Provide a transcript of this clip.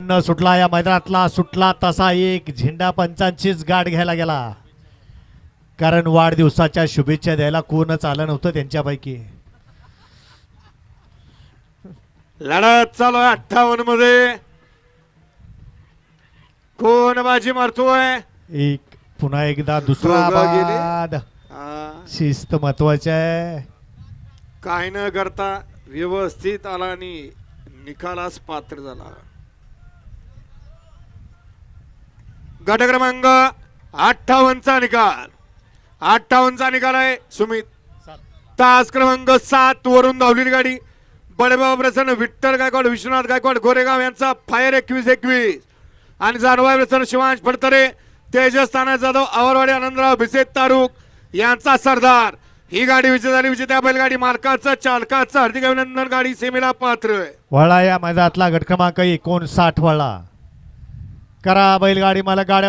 न सुटला या मैदानातला, सुटला तसा एक झेंडा पंचांचीच गाठ घ्यायला गेला, कारण वाढदिवसाच्या शुभेच्छा द्यायला कोणच आलं नव्हतं त्यांच्यापैकी. लढत चालू आहे 58 मध्ये. कोण बाजी मारतोय? एक पुन्हा एकदा दुसरा दोघं गेले. बाद. शिस्त महत्वाची आहे. काय न करता व्यवस्थित आला आणि निकालास पात्र झाला. गट क्रमांक 58 चा निकाल. 58 चा निकाल आहे सुमित. तास क्रमांक 7 वरून धावलेली गाडी बडेबाबा प्रसन्न, विठ्ठल गायकवाड, विश्वनाथ गायकवाड गोरेगाव यांचा फायर 21-21 आणि जानवाय प्रसन्न, शिवांश फडतरे, तेजस ताना जाधव, आवरवाडी, आनंदराव भिसे तारुक यांचा सरदार. ही गाडी विजय झाली. विजेत्या बैलगाडी मालकाचं चालकाचं हार्दिक अभिनंदन. गाडी सेमीला पात्र आहे. वळा या मैदानातला गट क्रमांक 59 वळा करा बैलगाडी मला गाड्या